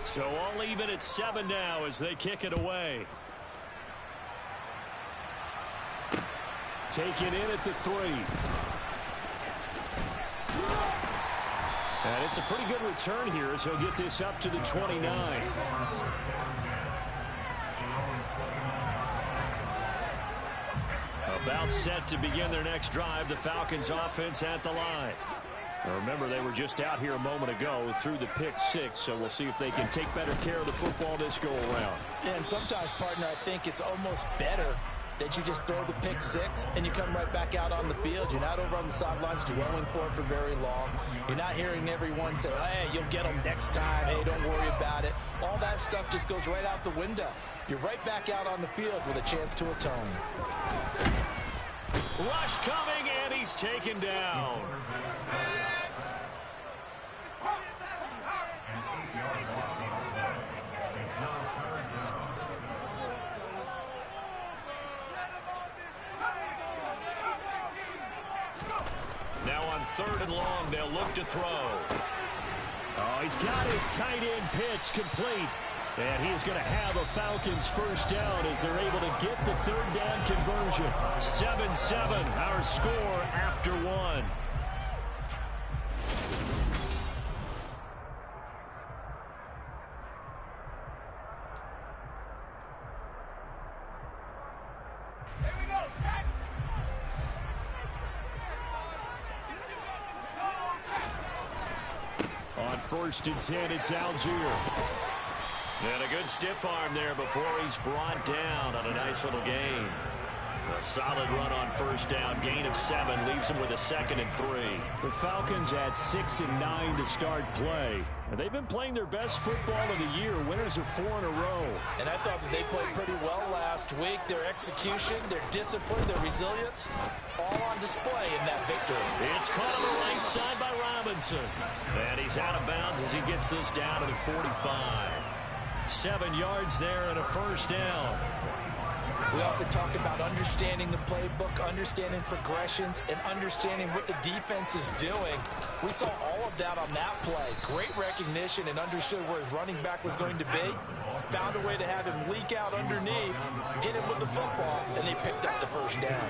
So all even at 7 now as they kick it away. Take it in at the 3. And it's a pretty good return here as he'll get this up to the 29. About set to begin their next drive. The Falcons offense at the line. Remember, they were just out here a moment ago through the pick 6, so we'll see if they can take better care of the football this go-around. Yeah, and sometimes, partner, I think it's almost better that you just throw the pick 6 and you come right back out on the field. You're not over on the sidelines dwelling for it for very long. You're not hearing everyone say, hey, you'll get them next time. Hey, don't worry about it. All that stuff just goes right out the window. You're right back out on the field with a chance to atone. Rush coming, and he's taken down. Now on 3rd and long, they'll look to throw. Oh, he's got his tight end pitch complete. And he's going to have a Falcons first down as they're able to get the 3rd down conversion. 7-7, our score after 1. On 1st and 10, it's Algier. And a good stiff arm there before he's brought down on a nice little gain. A solid run on 1st down. Gain of 7 leaves him with a 2nd and 3. The Falcons at 6 and 9 to start play. And they've been playing their best football of the year. Winners of 4 in a row. And I thought that they played pretty well last week. Their execution, their discipline, their resilience, all on display in that victory. It's caught on the right side by Robinson. And he's out of bounds as he gets this down to the 45. 7 yards there and a first down. We often talk about understanding the playbook, understanding progressions, and understanding what the defense is doing. We saw all of that on that play. Great recognition and understood where his running back was going to be. Found a way to have him leak out underneath, hit him with the football, and they picked up the first down.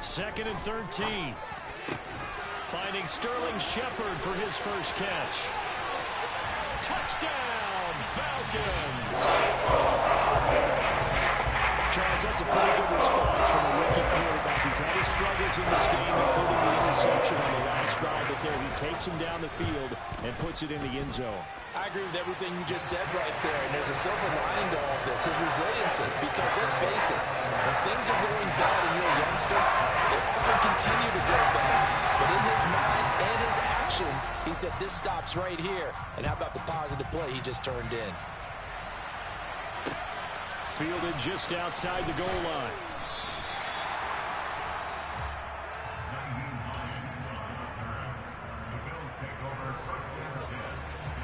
Second and 13. Finding Sterling Shepard for his first catch. Touchdown, Falcons! Charles, that's a pretty good response from a rookie quarterback. He's had his struggles in this game, including the interception on the last drive, but there he takes him down the field and puts it in the end zone. I agree with everything you just said right there, and there's a silver lining to all of this, his resiliency, because let's face it, when things are going bad and you're a youngster, they often continue to go bad. But in his mind and his actions, he said, this stops right here. And how about the positive play he just turned in? Fielded just outside the goal line.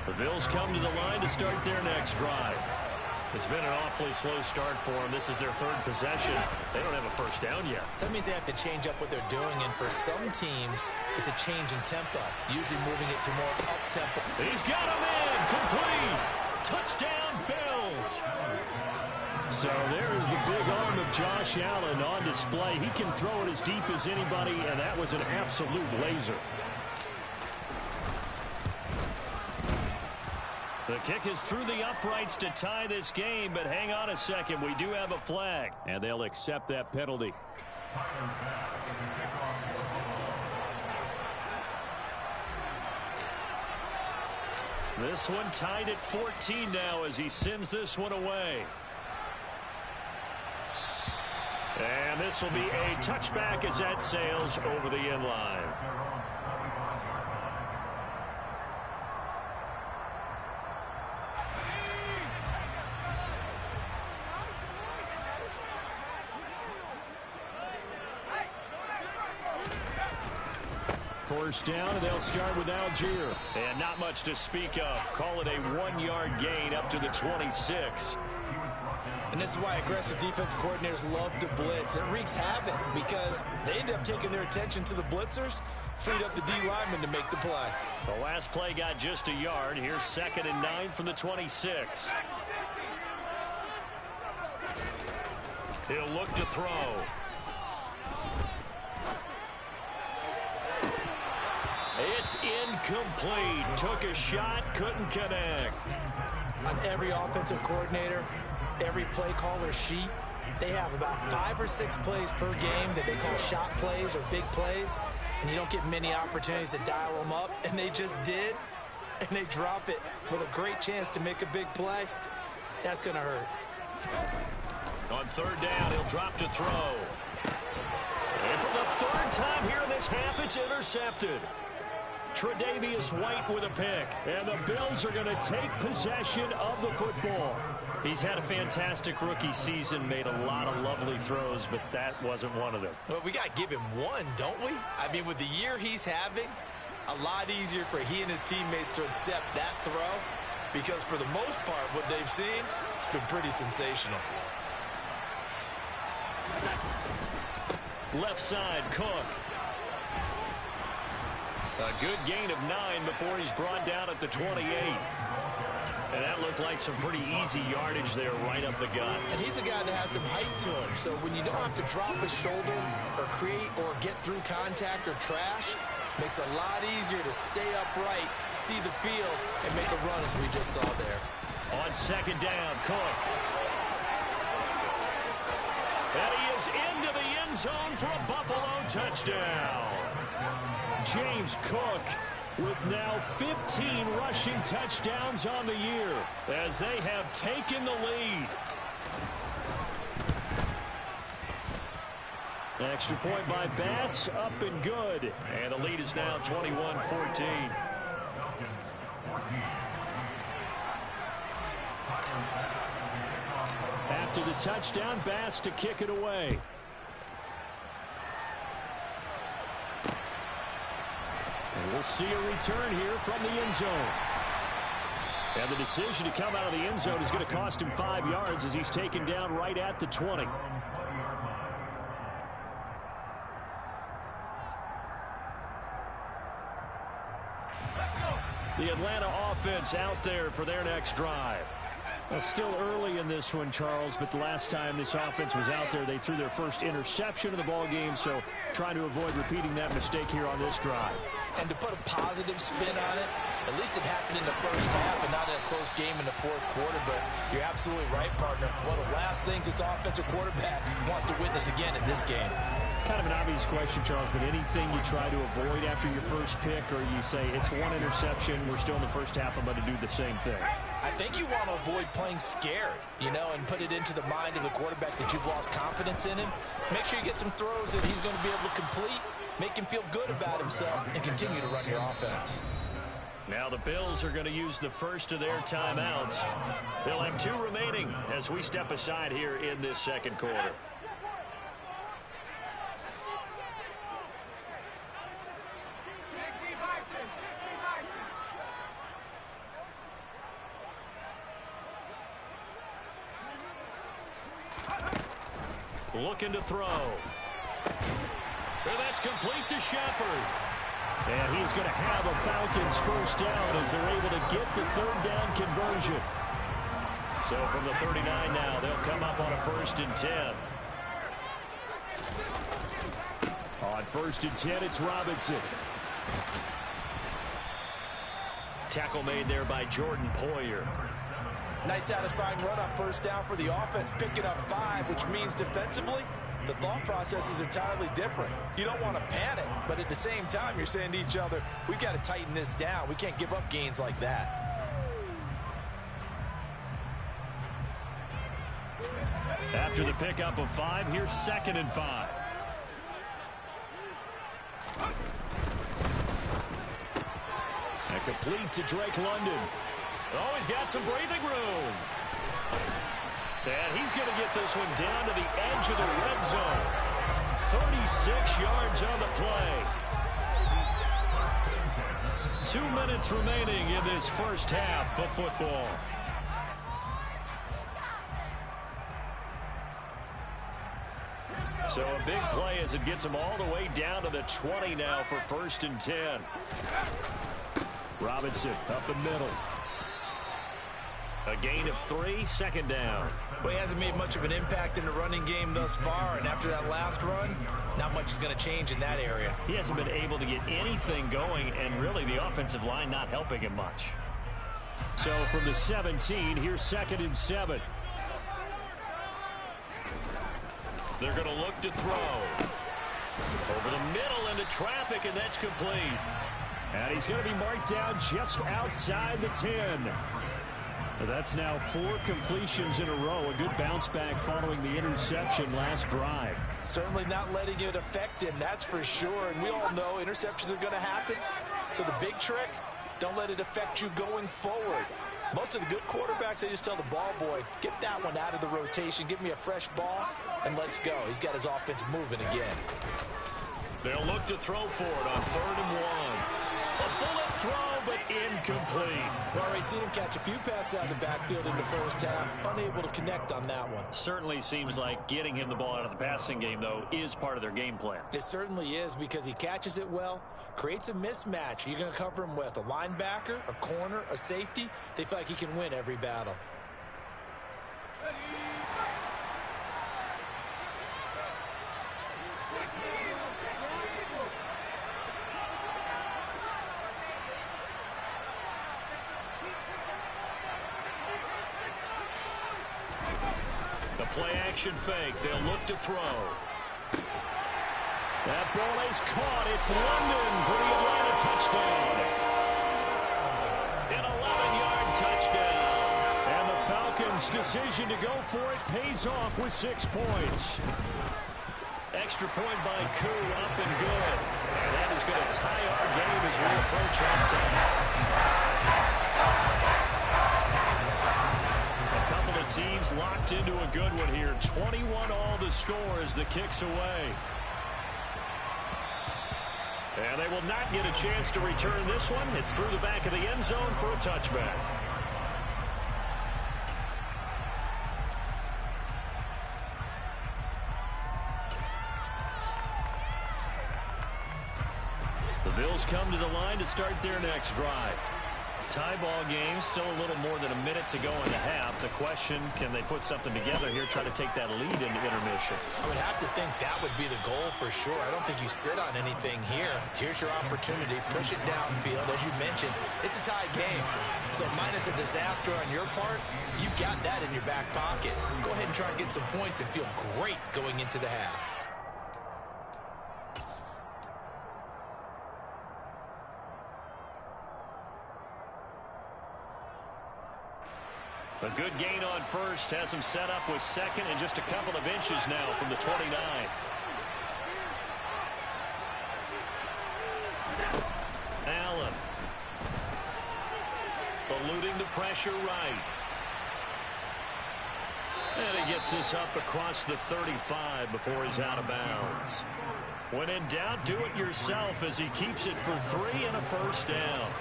The Bills come to the line to start their next drive. It's been an awfully slow start for them. This is their 3rd possession. They don't have a first down yet. So that means they have to change up what they're doing, and for some teams, it's a change in tempo, usually moving it to more up-tempo. He's got him in, complete. Touchdown, Bills. So there is the big arm of Josh Allen on display. He can throw it as deep as anybody, and that was an absolute laser. The kick is through the uprights to tie this game, but hang on a second. We do have a flag, and they'll accept that penalty. This one tied at 14 now as he sends this one away. And this will be a touchback as that sails over the end line. First down, and they'll start with Algier. And not much to speak of. Call it a 1-yard gain up to the 26. And this is why aggressive defensive coordinators love to blitz. It wreaks havoc because they end up taking their attention to the blitzers, freed up the D lineman to make the play. The last play got just a yard. Here's 2nd and 9 from the 26. He'll look to throw. It's incomplete. Took a shot, couldn't connect. On every offensive coordinator, every play caller sheet, they have about 5 or 6 plays per game that they call shot plays or big plays, and you don't get many opportunities to dial them up, and they just did, and they drop it with a great chance to make a big play. That's going to hurt. On 3rd down, he'll drop to throw. And for the 3rd time here in this half, it's intercepted. Tre'Davious White with a pick, and the Bills are going to take possession of the football. He's had a fantastic rookie season, made a lot of lovely throws, but that wasn't one of them. Well, we got to give him one, don't we? I mean, with the year he's having, a lot easier for he and his teammates to accept that throw, because for the most part, what they've seen, it's been pretty sensational. Left side, Cook. A good gain of 9 before he's brought down at the 28. And that looked like some pretty easy yardage there right up the gut. And he's a guy that has some height to him. So when you don't have to drop a shoulder or create or get through contact or trash, makes it a lot easier to stay upright, see the field, and make a run as we just saw there. On 2nd down, Cook. And he is into the end zone for a Buffalo touchdown. James Cook with now 15 rushing touchdowns on the year as they have taken the lead. Extra point by Bass, up and good. And the lead is now 21-14. After the touchdown, Bass to kick it away. And we'll see a return here from the end zone. And the decision to come out of the end zone is going to cost him 5 yards as he's taken down right at the 20. The Atlanta offense out there for their next drive. Well, still early in this one, Charles, but the last time this offense was out there, they threw their first interception of the ball game, so trying to avoid repeating that mistake here on this drive. And to put a positive spin on it, at least it happened in the first half and not in a close game in the 4th quarter, but you're absolutely right, partner. One of the last things this offensive quarterback wants to witness again in this game. Kind of an obvious question, Charles, but anything you try to avoid after your first pick, or you say it's one interception, we're still in the first half, I'm going to do the same thing? I think you want to avoid playing scared, you know, and put it into the mind of the quarterback that you've lost confidence in him. Make sure you get some throws that he's going to be able to complete, make him feel good about himself, and continue to run your offense. Now the Bills are going to use the first of their timeouts. They'll have 2 remaining as we step aside here in this 2nd quarter. Looking to throw. And that's complete to Shepard. And he's going to have a Falcons first down as they're able to get the 3rd down conversion. So from the 39 now, they'll come up on a 1st and 10. On 1st and 10, it's Robinson. Tackle made there by Jordan Poyer. Nice satisfying run on 1st down for the offense, picking up 5, which means defensively, the thought process is entirely different. You don't want to panic, but at the same time, you're saying to each other, we've got to tighten this down. We can't give up gains like that. After the pickup of 5, here's 2nd and 5. And complete to Drake London. Oh, he's got some breathing room. And he's going to get this one down to the edge of the red zone. 36 yards on the play. 2 minutes remaining in this first half of football. So a big play as it gets them all the way down to the 20 now for 1st and 10. Robinson up the middle. A gain of 3, 2nd down. Well, he hasn't made much of an impact in the running game thus far, and after that last run, not much is going to change in that area. He hasn't been able to get anything going, and really the offensive line not helping him much. So from the 17, here's 2nd and 7. They're going to look to throw. Over the middle into traffic, and that's complete. And he's going to be marked down just outside the 10. That's now 4 completions in a row. A good bounce back following the interception last drive. Certainly not letting it affect him, that's for sure. And we all know interceptions are going to happen. So the big trick, don't let it affect you going forward. Most of the good quarterbacks, they just tell the ball boy, get that one out of the rotation, give me a fresh ball, and let's go. He's got his offense moving again. They'll look to throw for it on 3rd and 1. A bullet throw, but incomplete. We've already seen him catch a few passes out of the backfield in the first half, unable to connect on that one. Certainly seems like getting him the ball out of the passing game, though, is part of their game plan. It certainly is, because he catches it well, creates a mismatch. You're going to cover him with a linebacker, a corner, a safety. They feel like he can win every battle. The play-action fake. They'll look to throw. That ball is caught. It's London for the Atlanta touchdown. An 11-yard touchdown. And the Falcons' decision to go for it pays off with 6 points. Extra point by Koo, up and good. And that is going to tie our game as we approach halftime. Teams locked into a good one here. 21 all the score as the kick's away. And they will not get a chance to return this one. It's through the back of the end zone for a touchback. The Bills come to the line to start their next drive. Tie ball game, still a little more than a minute to go in the half. The question, can they put something together here, try to take that lead into intermission? I would have to think that would be the goal for sure. I don't think you sit on anything here. Here's your opportunity. Push it downfield. As you mentioned, it's a tie game. So minus a disaster on your part, you've got that in your back pocket. Go ahead and try and get some points and feel great going into the half. A good gain on first has him set up with 2nd and just a couple of inches now from the 29. Allen. Eluding the pressure right. And he gets this up across the 35 before he's out of bounds. When in doubt, do it yourself as he keeps it for 3 and a 1st down.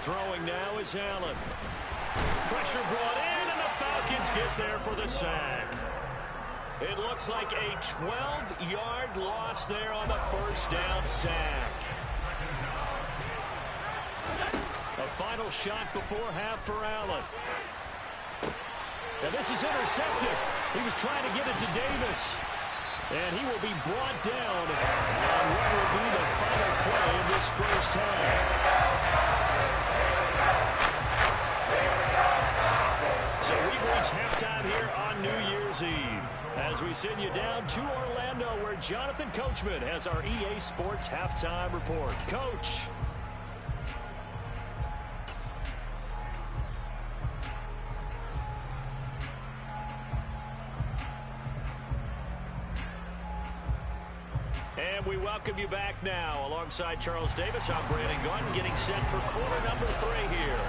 Throwing now is Allen. Pressure brought in, and the Falcons get there for the sack. It looks like a 12-yard loss there on the 1st down sack. A final shot before half for Allen. And this is intercepted. He was trying to get it to Davis. And he will be brought down on what will be the final play of this first half. So we've reached halftime here on New Year's Eve as we send you down to Orlando where Jonathan Coachman has our EA Sports Halftime Report. Coach. And we welcome you back now. Alongside Charles Davis, I'm Brandon Gordon getting set for quarter number 3 here.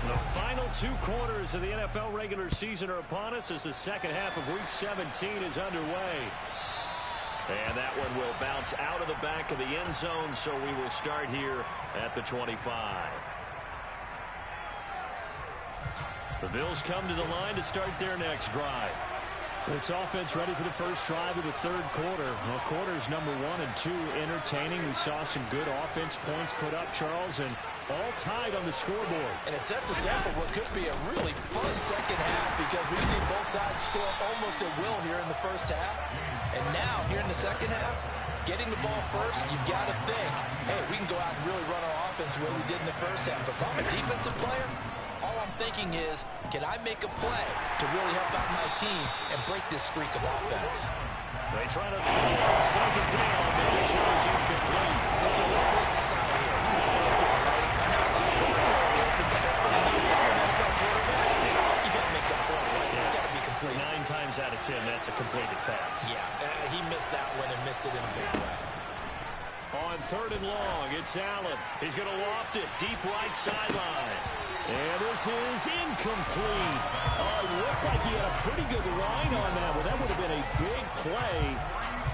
The final 2 quarters of the NFL regular season are upon us as the second half of Week 17 is underway. And that one will bounce out of the back of the end zone, so we will start here at the 25. The Bills come to the line to start their next drive. This offense ready for the first drive of the third quarter. Well, quarters number 1 and 2 entertaining. We saw some good offense points put up, Charles, and all tied on the scoreboard. And it sets us up for what could be a really fun second half because we've seen both sides score almost at will here in the first half. And now, here in the second half, getting the ball first, you've got to think, hey, we can go out and really run our offense the way we did in the first half. But if I'm a defensive player, all I'm thinking is, can I make a play to really help out my team and break this streak of offense? They try to throw on second down, but this one is incomplete. Okay, let's decide here. He was open, right? Not extraordinarily open, but open enough. If you're an NFL quarterback, you got to make that throw, right? It's got to be complete. 9 times out of 10, that's a completed pass. Yeah, he missed that one and missed it in a big way. On third and long, it's Allen. He's going to loft it deep right sideline. And this is incomplete. Oh, it looked like he had a pretty good line on that one. That would have been a big play,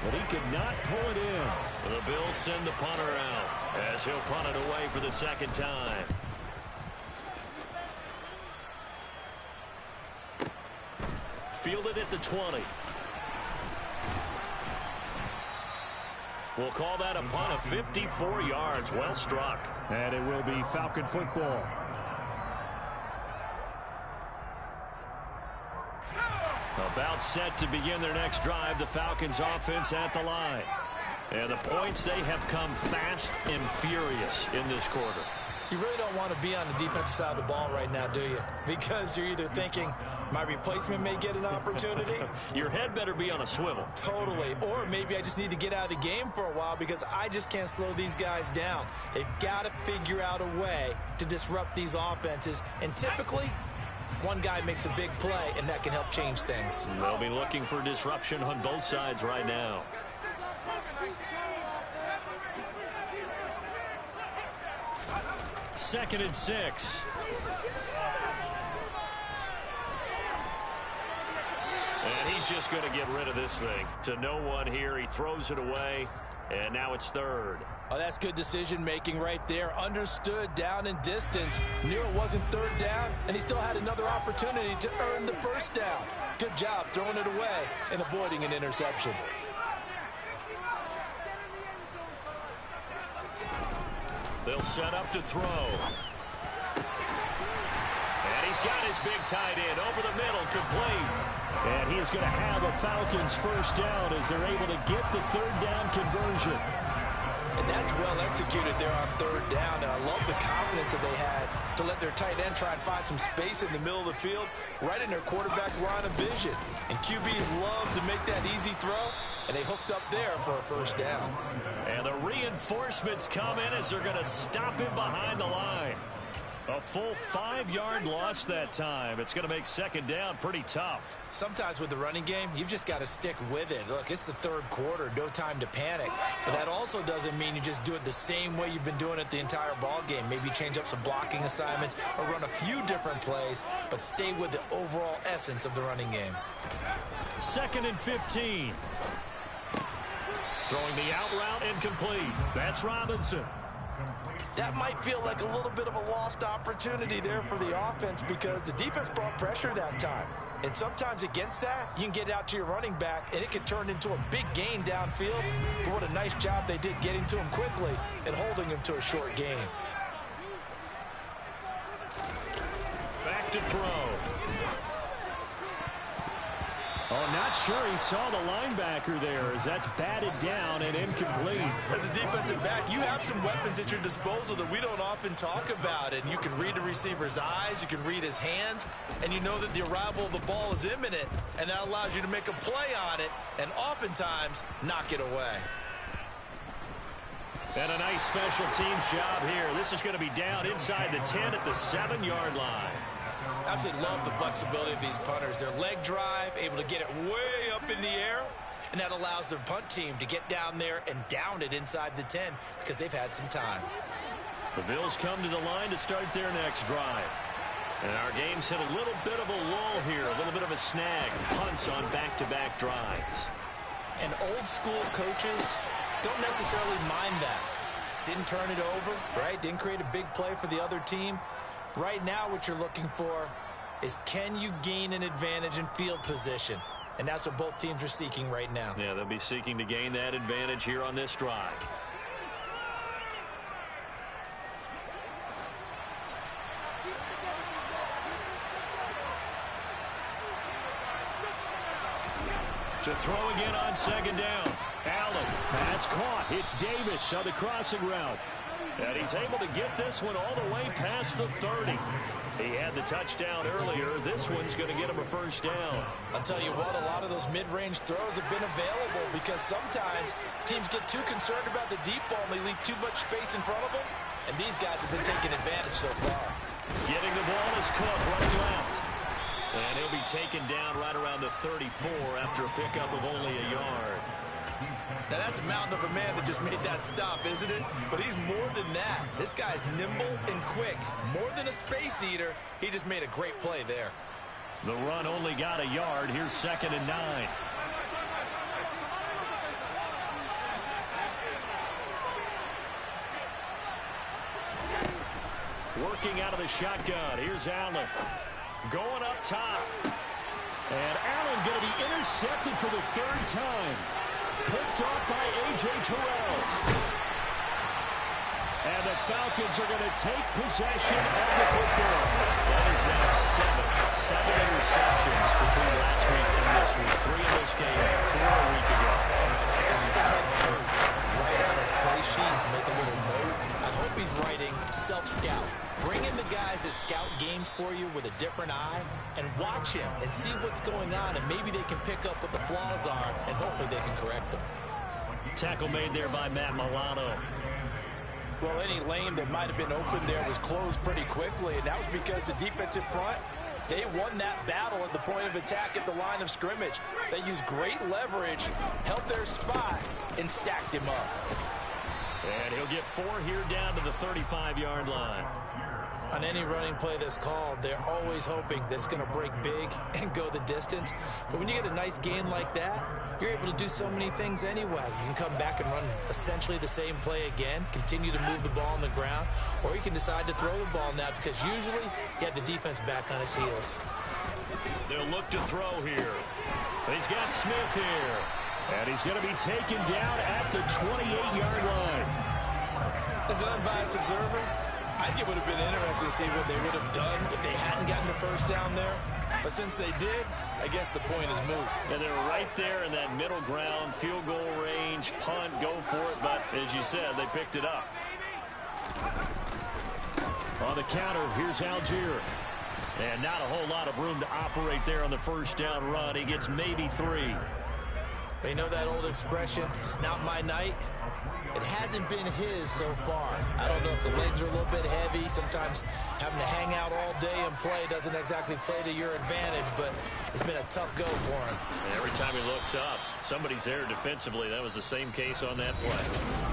but he could not pull it in. The Bills send the punter out as he'll punt it away for the second time. Fielded at the 20. We'll call that a punt of 54 yards. Well struck. And it will be Falcon football. About set to begin their next drive, the Falcons offense at the line. And the points, they have come fast and furious in this quarter. You really don't want to be on the defensive side of the ball right now, do you? Because you're either thinking, my replacement may get an opportunity. Your head better be on a swivel. Totally. Or maybe I just need to get out of the game for a while because I just can't slow these guys down. They've got to figure out a way to disrupt these offenses. And typically, one guy makes a big play, and that can help change things. They'll be looking for disruption on both sides right now. Second and 6. And he's just going to get rid of this thing. To no one here. He throws it away, and now it's third. Oh, that's good decision-making right there. Understood down and distance. Knew it wasn't third down, and he still had another opportunity to earn the first down. Good job throwing it away and avoiding an interception. They'll set up to throw. And he's got his big tight end over the middle, complete. And he is going to have a Falcons first down as they're able to get the third down conversion. And that's well executed there on third down. And I love the confidence that they had to let their tight end try and find some space in the middle of the field, right in their quarterback's line of vision. And QBs love to make that easy throw, and they hooked up there for a first down. And the reinforcements come in as they're going to stop him behind the line. A full 5-yard loss that time. It's going to make second down pretty tough. Sometimes with the running game, you've just got to stick with it. Look, it's the third quarter, no time to panic. But that also doesn't mean you just do it the same way you've been doing it the entire ball game. Maybe change up some blocking assignments or run a few different plays, but stay with the overall essence of the running game. Second and 15. Throwing the out route incomplete. That's Robinson. That might feel like a little bit of a lost opportunity there for the offense because the defense brought pressure that time. And sometimes against that, you can get out to your running back, and it can turn into a big gain downfield. But what a nice job they did getting to him quickly and holding him to a short gain. Back to throw. Oh, not sure he saw the linebacker there as that's batted down and incomplete. As a defensive back, you have some weapons at your disposal that we don't often talk about. And you can read the receiver's eyes, you can read his hands, and you know that the arrival of the ball is imminent, and that allows you to make a play on it and oftentimes knock it away. And a nice special teams job here. This is going to be down inside the 10 at the 7-yard line. Absolutely love the flexibility of these punters. Their leg drive, able to get it way up in the air, and that allows their punt team to get down there and down it inside the 10 because they've had some time. The Bills come to the line to start their next drive. And our game's hit a little bit of a lull here, a little bit of a snag. Punts on back-to-back drives. And old school coaches don't necessarily mind that. Didn't turn it over, right? Didn't create a big play for the other team. Right now what you're looking for is, can you gain an advantage in field position? And that's what both teams are seeking right now. Yeah, they'll be seeking to gain that advantage here on this drive. To throw again on second down. Allen. Pass caught. It's Davis on the crossing route. And he's able to get this one all the way past the 30. He had the touchdown earlier. This one's going to get him a first down. I'll tell you what, a lot of those mid-range throws have been available because sometimes teams get too concerned about the deep ball and they leave too much space in front of them. And these guys have been taking advantage so far. Getting the ball is Cook running left. And he'll be taken down right around the 34 after a pickup of only a yard. Now that's a mountain of a man that just made that stop, isn't it? But he's more than that. This guy's nimble and quick. More than a space eater, he just made a great play there. The run only got a yard. Here's 2nd and 9. Working out of the shotgun. Here's Allen. Going up top. And Allen going to be intercepted for the 3rd time. Picked off by A.J. Terrell. And the Falcons are going to take possession of the football. That is now 7 interceptions between last week and this week. 3 in this game, 4 a week ago. I saw the head coach write on his play sheet, make a little note. I hope he's writing self-scout. Bring in the guys that scout games for you with a different eye and watch him and see what's going on, and maybe they can pick up what the flaws are, and hopefully they can correct them. Tackle made there by Matt Milano. Well, any lane that might have been open there was closed pretty quickly, and that was because the defensive front, they won that battle at the point of attack at the line of scrimmage. They used great leverage, held their spot, and stacked him up. And he'll get 4 here down to the 35-yard line. On any running play that's called, they're always hoping that it's going to break big and go the distance. But when you get a nice gain like that, you're able to do so many things anyway. You can come back and run essentially the same play again, continue to move the ball on the ground, or you can decide to throw the ball now because usually you have the defense back on its heels. They'll look to throw here. He's got Smith here. And he's going to be taken down at the 28-yard line. As an unbiased observer, I think it would have been interesting to see what they would have done if they hadn't gotten the first down there. But since they did, I guess the point is moot. And they're right there in that middle ground, field goal range, punt, go for it. But as you said, they picked it up. On the counter, here's Algier. And not a whole lot of room to operate there on the first down run. He gets maybe 3. You know that old expression, it's not my night? It hasn't been his so far. I don't know if the legs are a little bit heavy. Sometimes having to hang out all day and play doesn't exactly play to your advantage, but it's been a tough go for him. And every time he looks up, somebody's there defensively. That was the same case on that play.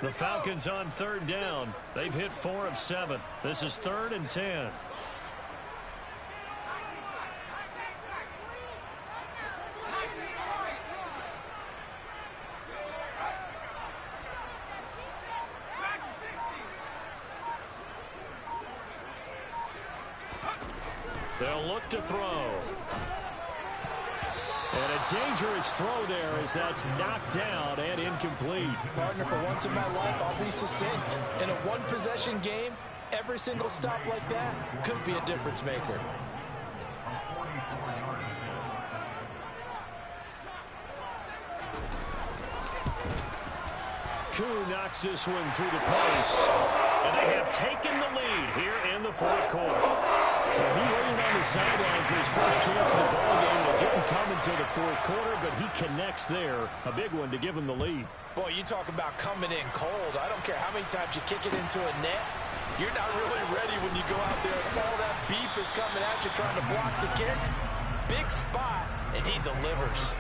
The Falcons on 3rd down. They've hit 4 of 7. This is 3rd and 10. They'll look to throw. And a dangerous throw there as that's knocked down and incomplete. Partner, for once in my life, I'll be succinct. In a one-possession game, every single stop like that could be a difference maker. Koo knocks this one through the post. And they have taken the lead here in the 4th quarter. So he waited on the sideline for his first chance in the ball game. It didn't come until the fourth quarter, but he connects there. A big one to give him the lead. Boy, you talk about coming in cold. I don't care how many times you kick it into a net. You're not really ready when you go out there and all that beef is coming at you trying to block the kick. Big spot, and he delivers.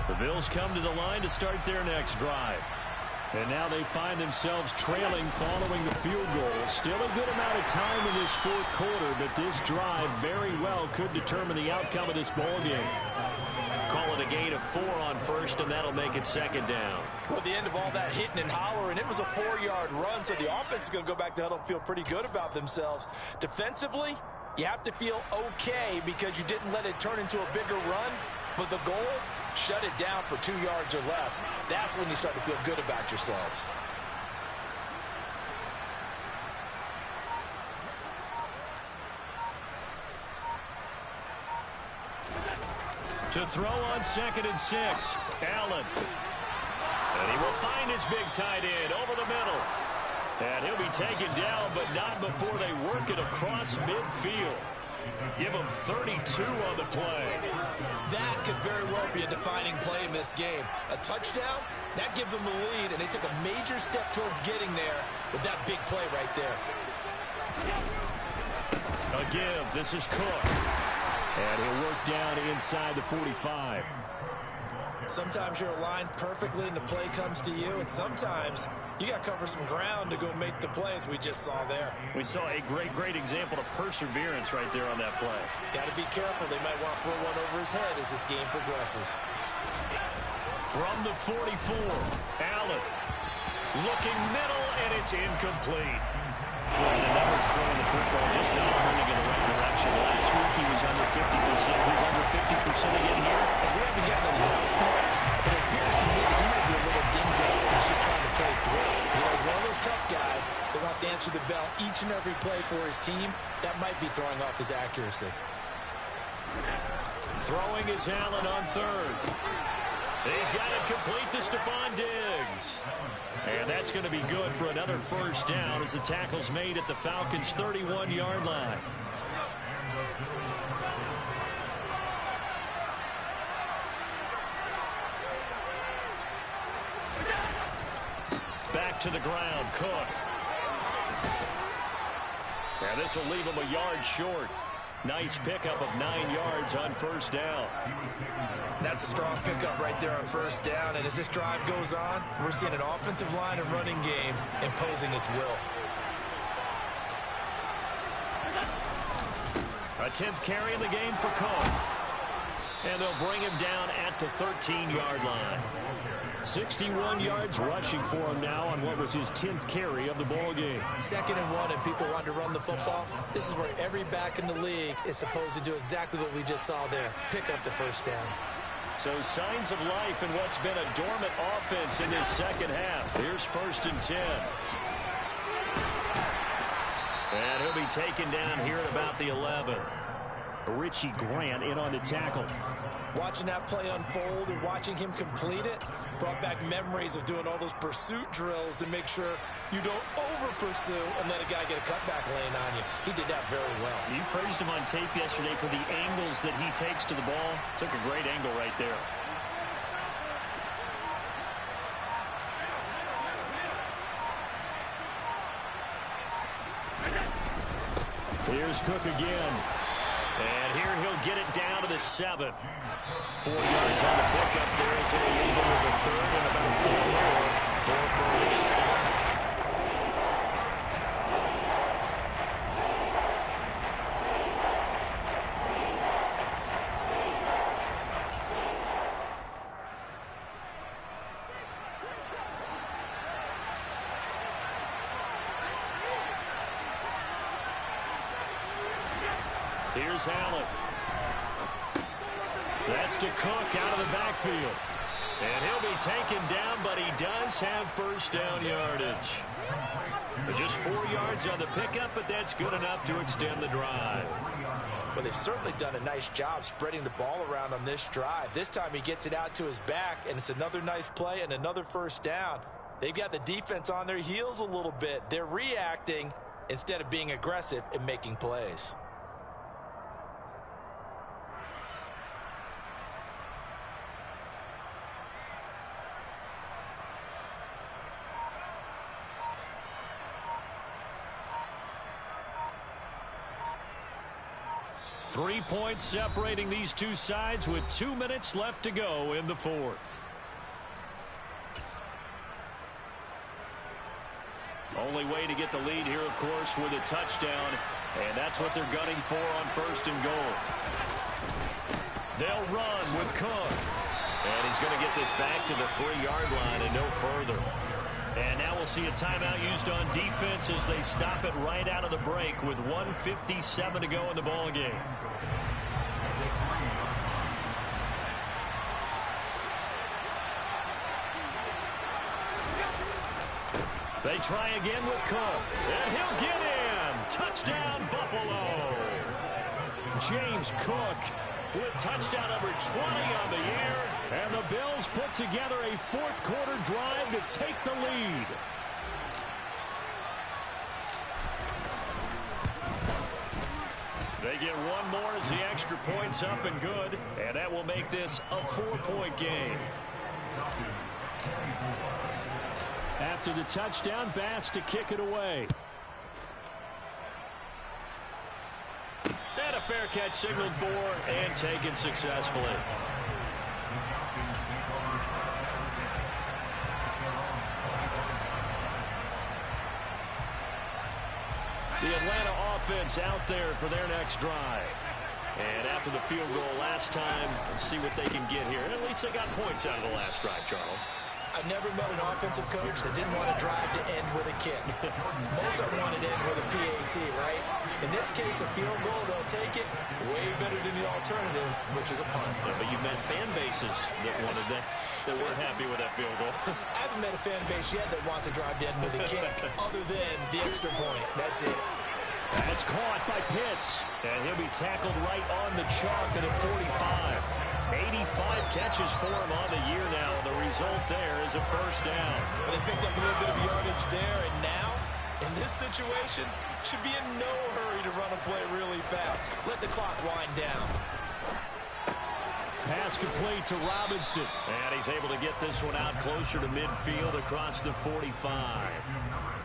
The Bills come to the line to start their next drive. And now they find themselves trailing following the field goal. Still a good amount of time in this fourth quarter, but this drive very well could determine the outcome of this ball game. Call it a gain of 4 on first, and that'll make it second down. Well, at the end of all that hitting and hollering, it was a 4-yard run, so the offense is going to go back to huddle and feel pretty good about themselves. Defensively, you have to feel okay because you didn't let it turn into a bigger run, but the goal, shut it down for 2 yards or less. That's when you start to feel good about yourselves. To throw on 2nd and 6, Allen. And he will find his big tight end over the middle. And he'll be taken down, but not before they work it across midfield. Give him 32 on the play. That could very well be a defining play in this game. A touchdown, that gives them the lead, and they took a major step towards getting there with that big play right there. A give. This is Cook. And he'll work down inside the 45. Sometimes you're aligned perfectly and the play comes to you, and sometimes you got to cover some ground to go make the play, as we just saw there. We saw a great example of perseverance right there on that play. Got to be careful. They might want to throw one over his head as this game progresses. From the 44, Allen. Looking middle, and it's incomplete. Well, the numbers throwing the football just not trending in the right direction. Last week he was under 50%. He's under 50% again here. And we haven't gotten any announcement, but it appears to me that he might be a little dinged up and he's just trying to play through. You know, he's one of those tough guys that wants to answer the bell each and every play for his team. That might be throwing off his accuracy. Throwing is Allen on 3rd. He's got it complete to Stephon Diggs. And that's going to be good for another first down as the tackle's made at the Falcons' 31-yard line. Back to the ground, Cook. And this will leave him a yard short. Nice pickup of 9 yards on first down. That's a strong pickup right there on first down. And as this drive goes on, we're seeing an offensive line and running game imposing its will. A 10th carry in the game for Cook. And they'll bring him down at the 13-yard line. 61 yards rushing for him now on what was his 10th carry of the ball game. 2nd and 1, and people want to run the football. This is where every back in the league is supposed to do exactly what we just saw there. Pick up the first down. So signs of life in what's been a dormant offense in this second half. Here's 1st and 10. And he'll be taken down here at about the 11. Richie Grant in on the tackle. Watching that play unfold and watching him complete it brought back memories of doing all those pursuit drills to make sure you don't over-pursue and let a guy get a cutback lane on you. He did that very well. You praised him on tape yesterday for the angles that he takes to the ball. Took a great angle right there. Here's Cook again. And here he'll get it down to the 7. 4 yards on the pickup there as it'll leave him with a 3rd and about 4 more for first. Here's Allen. That's to Cook out of the backfield. And he'll be taken down, but he does have first down yardage. Just 4 yards on the pickup, but that's good enough to extend the drive. Well, they've certainly done a nice job spreading the ball around on this drive. This time he gets it out to his back, and it's another nice play and another first down. They've got the defense on their heels a little bit. They're reacting instead of being aggressive and making plays. Three points separating these two sides with 2 minutes left to go in the fourth. Only way to get the lead here, of course, with a touchdown, and that's what they're gunning for on first and goal. They'll run with Cook, and he's going to get this back to the 3-yard line and no further. And now we'll see a timeout used on defense as they stop it right out of the break with 1:57 to go in the ball game. They try again with Cook, and he'll get in. Touchdown, Buffalo. James Cook with touchdown number 20 on the year. And the Bills put together a fourth-quarter drive to take the lead. They get one more as the extra point's up and good. And that will make this a 4-point game. After the touchdown, Bass to kick it away. And a fair catch signaled for and taken successfully. The Atlanta offense out there for their next drive. And after the field goal last time, let's see what they can get here. And at least they got points out of the last drive, Charles. I've never met an offensive coach that didn't want to drive to end with a kick. Most of them wanted to end with a PAT, right? In this case, a field goal, they'll take it way better than the alternative, which is a punt. Yeah, but you've met fan bases that wanted that weren't happy with that field goal. I haven't met a fan base yet that wants to drive to end with a kick, other than the extra point. That's it. That's caught by Pitts. And he'll be tackled right on the chalk at a 45. 85 catches for him on the year now. The result there is a first down. Well, they picked up a little bit of yardage there, and now, in this situation, should be in no hurry to run a play really fast. Let the clock wind down. Pass complete to Robinson. And he's able to get this one out closer to midfield across the 45.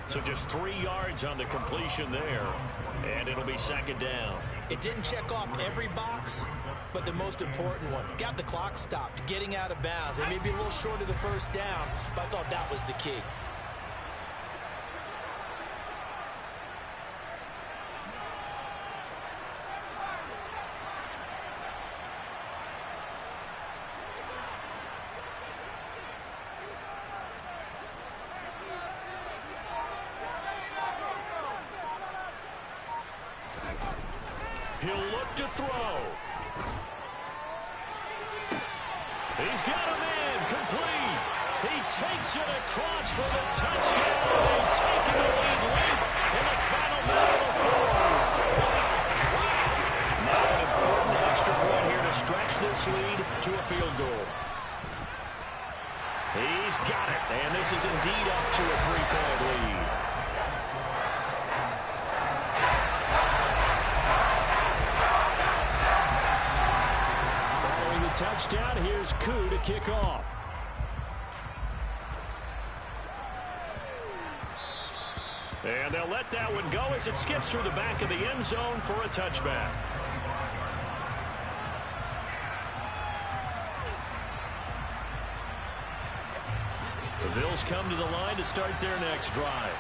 So just 3 yards on the completion there. And it'll be second down. It didn't check off every box, but the most important one. Got the clock stopped, getting out of bounds. They may be a little short of the first down, but I thought that was the key. He'll look to throw. He's got him in, complete. He takes it across for the touchdown. They've taken the lead late in the final minute of the fourth. Now an important extra point here to stretch this lead to a field goal. He's got it, and this is indeed up to a 3-point lead. Touchdown. Here's Koo to kick off. And they'll let that one go as it skips through the back of the end zone for a touchback. The Bills come to the line to start their next drive.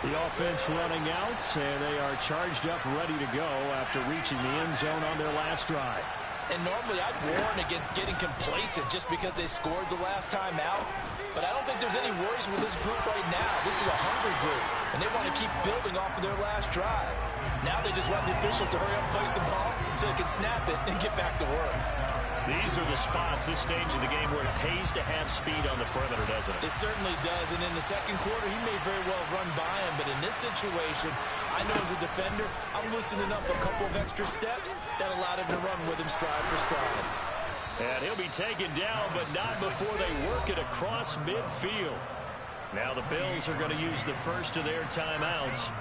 The offense running out, and they are charged up, ready to go after reaching the end zone on their last drive. And normally I'd warn against getting complacent just because they scored the last time out. But I don't think there's any worries with this group right now. This is a hungry group, and they want to keep building off of their last drive. Now they just want the officials to hurry up, place the ball, so they can snap it and get back to work. These are the spots, this stage of the game, where it pays to have speed on the perimeter, doesn't it? It certainly does, and in the second quarter, he may very well run by him, but in this situation, I know as a defender, I'm loosening up a couple of extra steps that allowed him to run with him stride for stride. And he'll be taken down, but not before they work it across midfield. Now the Bills are going to use the first of their timeouts,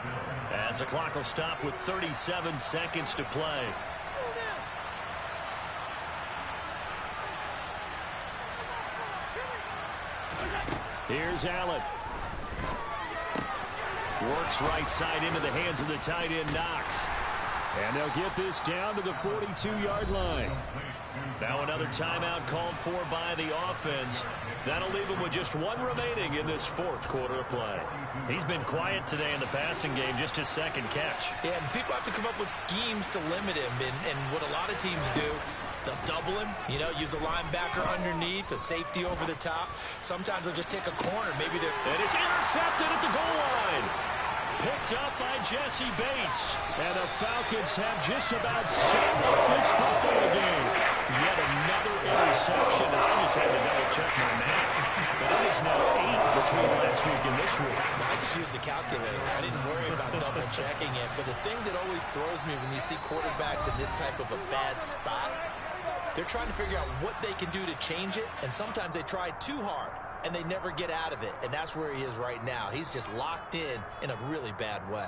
as the clock will stop with 37 seconds to play. Here's Allen. Works right side into the hands of the tight end, Knox. And they'll get this down to the 42-yard line. Now another timeout called for by the offense. That'll leave him with just one remaining in this fourth quarter of play. He's been quiet today in the passing game, just his second catch. Yeah, and people have to come up with schemes to limit him, and what a lot of teams do, they'll double him, use a linebacker underneath, a safety over the top. Sometimes they'll just take a corner. Maybe they're... And it's intercepted at the goal line. Picked up by Jesse Bates. And the Falcons have just about summed up this football game. Yet another interception. And I just had to double-check my math. But it is now 8 between last week and this week. I just used a calculator. I didn't worry about double-checking it. But the thing that always throws me when you see quarterbacks in this type of a bad spot, they're trying to figure out what they can do to change it, and sometimes they try too hard, and they never get out of it, and that's where he is right now. He's just locked in a really bad way.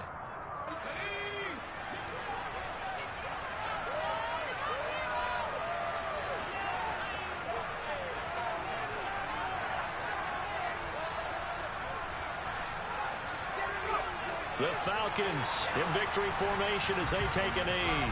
The Falcons in victory formation as they take a knee.